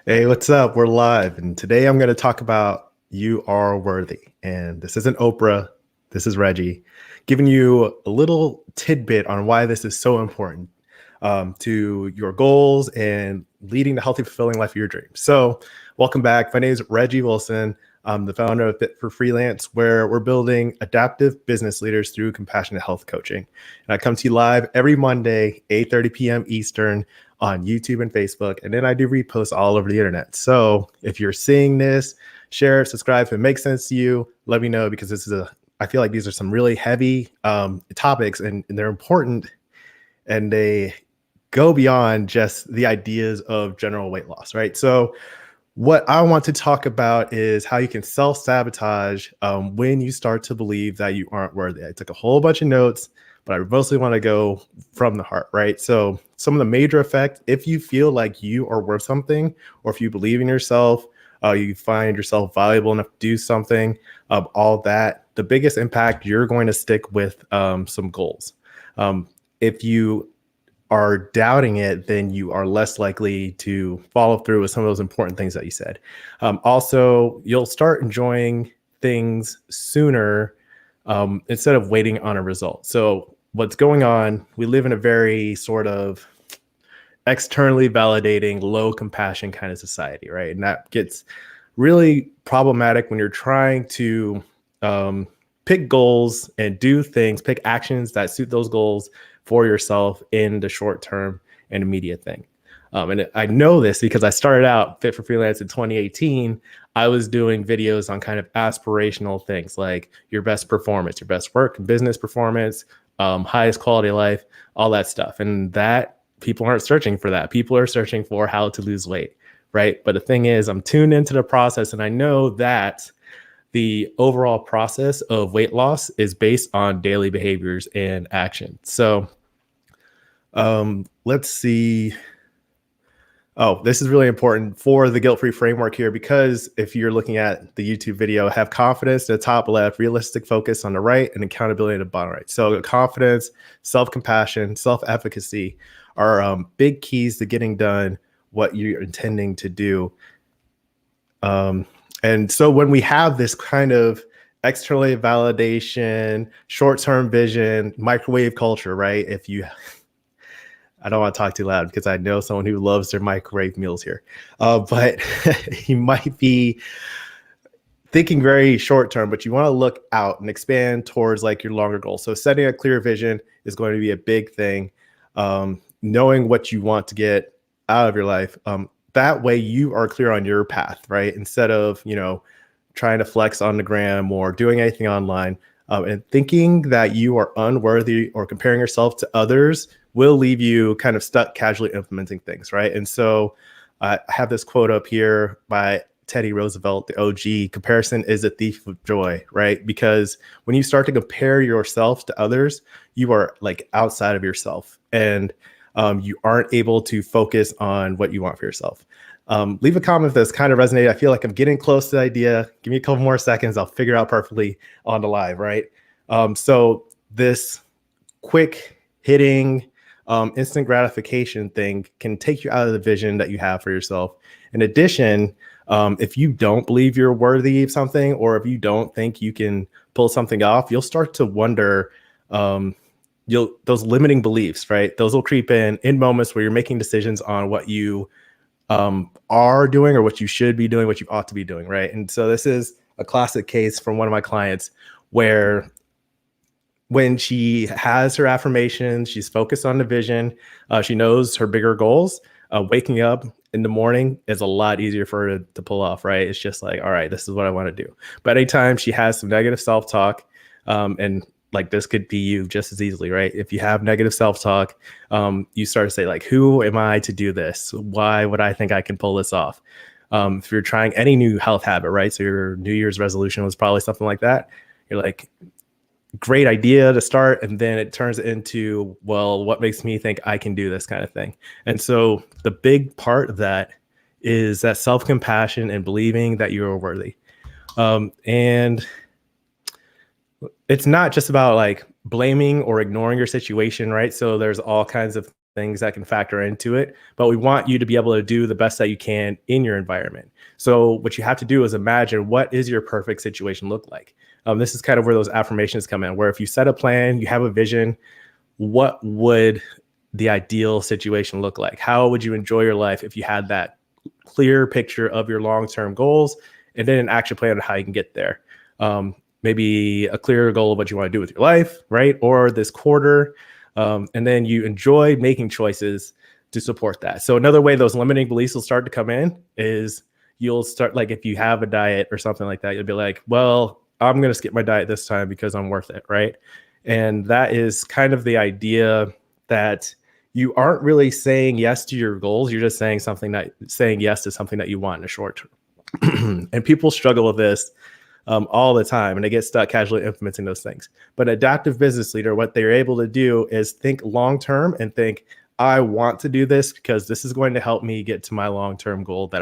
Hey, what's up? We're live, and today I'm going to talk about You Are Worthy. And this isn't Oprah, this is Reggie, giving you a little tidbit on why this is so important to your goals and leading the healthy, fulfilling life of your dreams. So, welcome back. My name is Reggie Wilson. I'm the founder of Fit for Freelance, where we're building adaptive business leaders through compassionate health coaching. And I come to you live every Monday, 8:30 p.m. Eastern, on YouTube and Facebook, and then I do reposts all over the internet. So if you're seeing this, share, subscribe. If it makes sense to you, let me know, because I feel like these are some really heavy topics, and they're important, and they go beyond just the ideas of general weight loss, right? So what I want to talk about is how you can self-sabotage when you start to believe that you aren't worthy. I took a whole bunch of notes, but I mostly want to go from the heart, right? So some of the major effects, if you feel like you are worth something, or if you believe in yourself, you find yourself valuable enough to do something, all that, the biggest impact, you're going to stick with some goals. If you are doubting it, then you are less likely to follow through with some of those important things that you said. Also, you'll start enjoying things sooner instead of waiting on a result. So what's going on, we live in a very sort of externally validating, low compassion kind of society, right? And that gets really problematic when you're trying to pick goals and do things, pick actions that suit those goals for yourself in the short term and immediate thing. And I know this because I started out Fit for Freelance in 2018. I was doing videos on kind of aspirational things like your best performance, your best work and business performance, highest quality of life, all that stuff. And that people aren't searching for that. People are searching for how to lose weight, right? But the thing is, I'm tuned into the process, and I know that the overall process of weight loss is based on daily behaviors and action. So let's see. Oh, this is really important for the guilt-free framework here, because if you're looking at the YouTube video, have confidence at the top left, realistic focus on the right, and accountability at the bottom right. So confidence, self-compassion, self-efficacy are big keys to getting done what you're intending to do. And so when we have this kind of external validation, short-term vision, microwave culture, right? I don't want to talk too loud because I know someone who loves their microwave meals here. But you might be thinking very short term, but you want to look out and expand towards like your longer goals. So setting a clear vision is going to be a big thing. Knowing what you want to get out of your life. That way you are clear on your path, right? Instead of, trying to flex on the gram or doing anything online. And thinking that you are unworthy or comparing yourself to others will leave you kind of stuck casually implementing things, right? And so I have this quote up here by Teddy Roosevelt, the OG: comparison is a thief of joy, right? Because when you start to compare yourself to others, you are like outside of yourself, and you aren't able to focus on what you want for yourself. Leave a comment if this kind of resonated. I feel like I'm getting close to the idea. Give me a couple more seconds. I'll figure out perfectly on the live, right? So this quick hitting, instant gratification thing can take you out of the vision that you have for yourself. In addition, if you don't believe you're worthy of something, or if you don't think you can pull something off, you'll start to wonder, those limiting beliefs, right? Those will creep in moments where you're making decisions on what you are doing or what you should be doing, what you ought to be doing, right? And so this is a classic case from one of my clients where when she has her affirmations, she's focused on the vision, she knows her bigger goals, waking up in the morning is a lot easier for her to pull off, right? It's just like, all right, this is what I want to do. But anytime she has some negative self-talk, and like this could be you just as easily, right? If you have negative self-talk, you start to say like, who am I to do this? Why would I think I can pull this off? If you're trying any new health habit, right? So your New Year's resolution was probably something like that. You're like, great idea to start. And then it turns into, well, what makes me think I can do this kind of thing? And so the big part of that is that self-compassion and believing that you're worthy. And it's not just about like blaming or ignoring your situation, right? So there's all kinds of things that can factor into it, but we want you to be able to do the best that you can in your environment. So what you have to do is imagine, what is your perfect situation look like? This is kind of where those affirmations come in, where if you set a plan, you have a vision, what would the ideal situation look like? How would you enjoy your life if you had that clear picture of your long-term goals and then an action plan on how you can get there? Maybe a clear goal of what you want to do with your life, right? Or this quarter. And then you enjoy making choices to support that. So another way those limiting beliefs will start to come in is you'll start, like, if you have a diet or something like that, you'll be like, well, I'm going to skip my diet this time because I'm worth it, right? And that is kind of the idea that you aren't really saying yes to your goals. You're just saying yes to something that you want in the short term. And people struggle with this all the time, and they get stuck casually implementing those things. But adaptive business leader, what they're able to do is think long term and think, I want to do this because this is going to help me get to my long-term goal that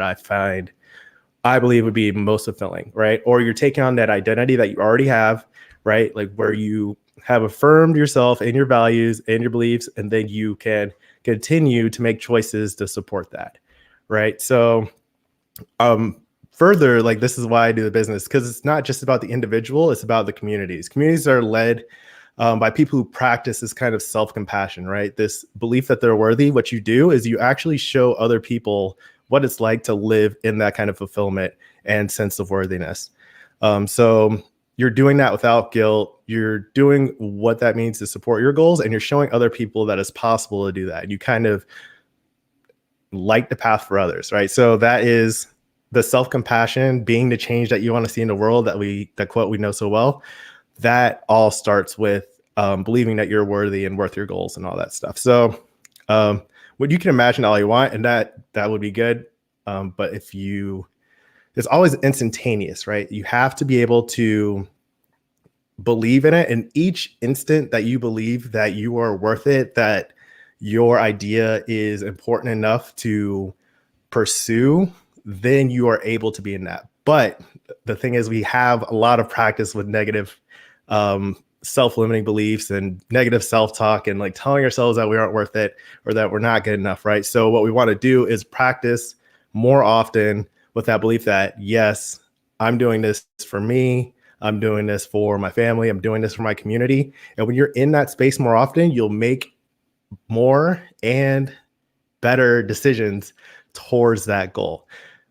I believe would be most fulfilling, right? Or you're taking on that identity that you already have, right? Like where you have affirmed yourself and your values and your beliefs, and then you can continue to make choices to support that, right? So further, like, this is why I do the business, because it's not just about the individual, it's about the communities. Communities are led by people who practice this kind of self-compassion, right? This belief that they're worthy. What you do is you actually show other people what it's like to live in that kind of fulfillment and sense of worthiness. So you're doing that without guilt. You're doing what that means to support your goals, and you're showing other people that it's possible to do that. And you kind of light the path for others, right? So that is the self-compassion, being the change that you want to see in the world, that quote we know so well. That all starts with believing that you're worthy and worth your goals and all that stuff. So what you can imagine all you want, and that would be good. But it's always instantaneous, right? You have to be able to believe in it. And each instant that you believe that you are worth it, that your idea is important enough to pursue, then you are able to be in that. But the thing is, we have a lot of practice with negative self-limiting beliefs and negative self-talk, and like telling ourselves that we aren't worth it or that we're not good enough, right? So what we want to do is practice more often with that belief that, yes, I'm doing this for me, I'm doing this for my family, I'm doing this for my community. And when you're in that space more often, you'll make more and better decisions towards that goal.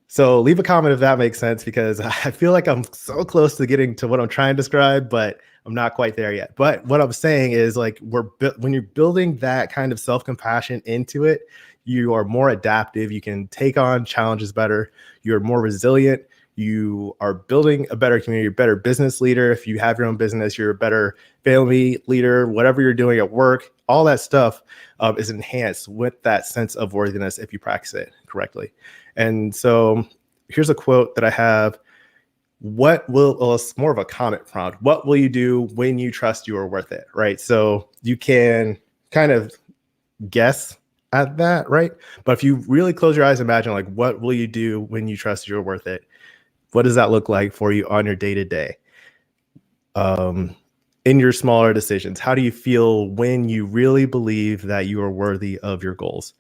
So leave a comment if that makes sense, because I feel like I'm so close to getting to what I'm trying to describe, but I'm not quite there yet. But what I'm saying is, like, when you're building that kind of self-compassion into it, you are more adaptive. You can take on challenges better. You're more resilient. You are building a better community, a better business leader. If you have your own business, you're a better family leader. Whatever you're doing at work, all that stuff is enhanced with that sense of worthiness if you practice it correctly. And so here's a quote that I have. It's more of a comment prompt. What will you do when you trust you are worth it, right? So you can kind of guess at that, right? But if you really close your eyes, imagine, like, what will you do when you trust you're worth it? What does that look like for you on your day-to-day? In your smaller decisions, how do you feel when you really believe that you are worthy of your goals?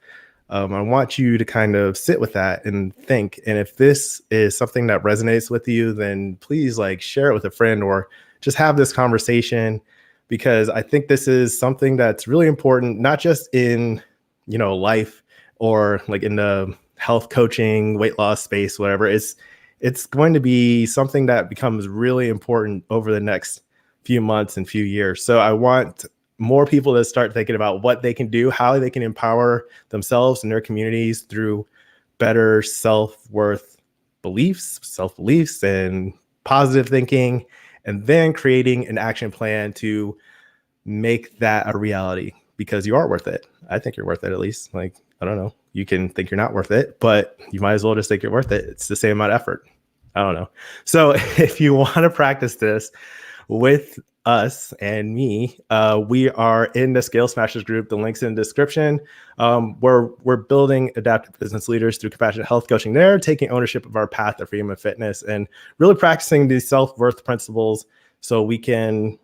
I want you to kind of sit with that and think. And if this is something that resonates with you, then please, like, share it with a friend or just have this conversation, because I think this is something that's really important, not just in, life or like in the health coaching, weight loss space, whatever. It's going to be something that becomes really important over the next few months and few years. So I want more people to start thinking about what they can do, how they can empower themselves and their communities through better self-worth self-beliefs and positive thinking, and then creating an action plan to make that a reality, because you are worth it. I think you're worth it, at least. Like, I don't know. You can think you're not worth it, but you might as well just think you're worth it. It's the same amount of effort. I don't know. So if you want to practice this with us and me, we are in the Scale Smashers group. The link's in the description. We're building adaptive business leaders through compassionate health coaching there, taking ownership of our path to freedom and fitness, and really practicing these self-worth principles so we can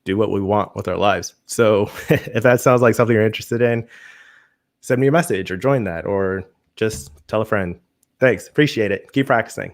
do what we want with our lives. So if that sounds like something you're interested in, send me a message or join that or just tell a friend. Thanks. Appreciate it. Keep practicing.